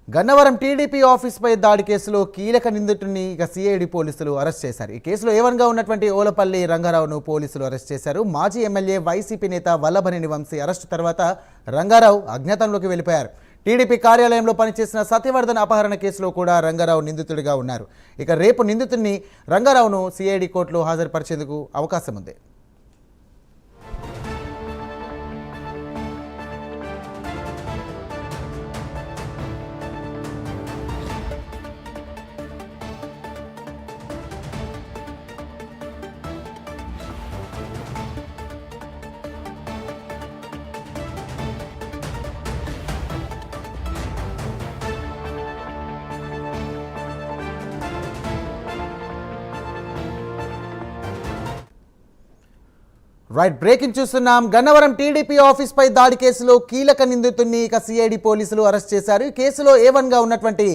Gannavaram TDP ఆఫీస్పై దాడి కేసులో కీలక నిందితుడిని సిఐడి పోలీసులు అరెస్ట్ చేశారు. ఈ కేసులో ఏవన్గా ఉన్నటువంటి ఓలపల్లి రంగారావును పోలీసులు అరెస్ట్ చేశారు. మాజీ ఎమ్మెల్యే వైసీపీ నేత వల్లభనేని వంశీ అరెస్టు తర్వాత రంగారావు అజ్ఞాతంలోకి వెళ్ళిపోయారు. టీడీపీ కార్యాలయంలో పనిచేసిన సత్యవర్ధన్ అపహరణ కేసులో కూడా రంగారావు నిందితుడిగా ఉన్నారు. ఇక రేపు నిందితుడిని రంగారావును సిఐడి కోర్టులో హాజరుపరిచేందుకు అవకాశం ఉంది. రైట్, బ్రేకింగ్ చూస్తున్నాం. గన్నవరం టీడీపీ ఆఫీస్పై దాడి కేసులో కీలక నిందితుడిని సిఐడి పోలీసులు అరెస్ట్ చేశారు. ఈ కేసులో ఏవన్గా ఉన్నటువంటి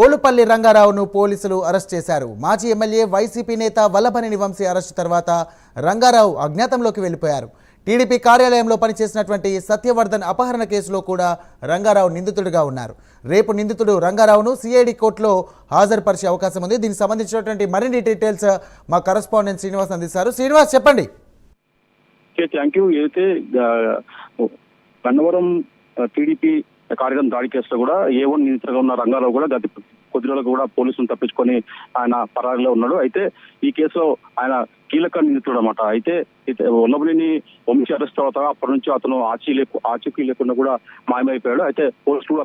ఓలుపల్లి రంగారావును పోలీసులు అరెస్ట్ చేశారు. మాజీ ఎమ్మెల్యే వైసీపీ నేత వల్లభనేని వంశీ అరెస్టు తర్వాత రంగారావు అజ్ఞాతంలోకి వెళ్ళిపోయారు. టీడీపీ కార్యాలయంలో పనిచేసినటువంటి సత్యవర్ధన్ అపహరణ కేసులో కూడా రంగారావు నిందితుడిగా ఉన్నారు. రేపు నిందితుడు రంగారావును సిఐడి కోర్టులో హాజరుపరిచే అవకాశం ఉంది. దీనికి సంబంధించినటువంటి మరిన్ని డీటెయిల్స్ మా కరెస్పాండెంట్ శ్రీనివాస్ అందిస్తారు. శ్రీనివాస్, చెప్పండి. Thank you. ఏదైతే గన్నవరం టీడీపీ కార్యాలయం దాడి కేసులో కూడా A1 నిందితులుగా ఉన్న రంగారావు కూడా గత కొద్ది రోజులకు కూడా పోలీసులు తప్పించుకొని ఆయన పరారీలో ఉన్నాడు. అయితే ఈ కేసులో ఆయన కీలక నిందితుడు అనమాట. అయితే వల్లభనేని వంశీ అరెస్ట్ తర్వాత అప్పటి నుంచి అతను ఆచూకీ లేకుండా కూడా మాయమైపోయాడు. అయితే పోలీసులు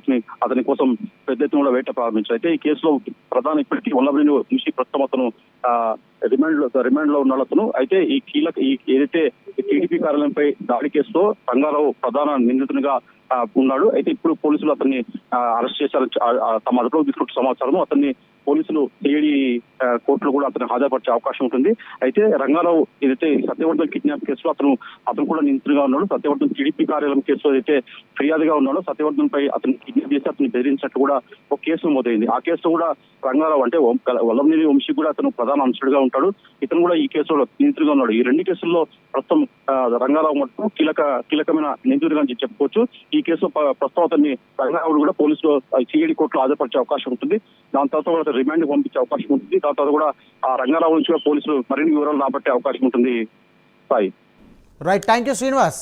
అతని కోసం పెద్ద ఎత్తున కూడా వేట ప్రారంభించారు. అయితే ఈ కేసులో ప్రధాన ఇప్పటికీ వల్లభనేని వంశీ ప్రస్తుతం అతను రిమాండ్ లో ఉన్నాడు అతను. అయితే ఏదైతే టీడీపీ కార్యాలయంపై దాడి కేసులో రంగారావు ప్రధాన నిందితునిగా ఉన్నాడు. అయితే ఇప్పుడు పోలీసులు అతన్ని అరెస్ట్ చేశారు. తమ అదుపులోకి తీసుకుంటున్న సమాచారం అతన్ని పోలీసులు సిఐడి కోర్టులో కూడా అతను హాజరుపరిచే అవకాశం ఉంటుంది. అయితే రంగారావు ఏదైతే సత్యవర్ధన్ కిడ్నాప్ కేసులో అతను కూడా నిందితుడిగా ఉన్నాడు. సత్యవర్ధన్ టీడీపీ కార్యాలయం కేసులో అయితే ఫిర్యాదుగా ఉన్నాడు. సత్యవర్ధన్ పై అతను కిడ్నాప్ చేసి అతను బెదిరించినట్టు కూడా ఒక కేసు నమోదైంది. ఆ కేసులో కూడా రంగారావు అంటే వల్లభనేని వంశీ కూడా అతను ప్రధాన అంశుడిగా ఉంటాడు. ఇతను కూడా ఈ కేసులో నిందితుడిగా ఉన్నాడు. ఈ రెండు కేసుల్లో ప్రస్తుతం రంగారావు మొత్తం కీలకమైన నిందితుడిగా అని చెప్పుకోవచ్చు. ఈ కేసులో ప్రస్తుతం అతన్ని రంగారావు కూడా పోలీసులు సిఐడి కోర్టులో హాజరుపరిచే అవకాశం ఉంటుంది. దాని తర్వాత రిమాండ్ పంపించే అవకాశం ఉంటుంది. దాని తర్వాత కూడా ఆ రంగారావు నుంచి పోలీసులు మరిన్ని వివరాలు రాబట్టే అవకాశం ఉంటుంది. Sai. Right, thank you Srinivas.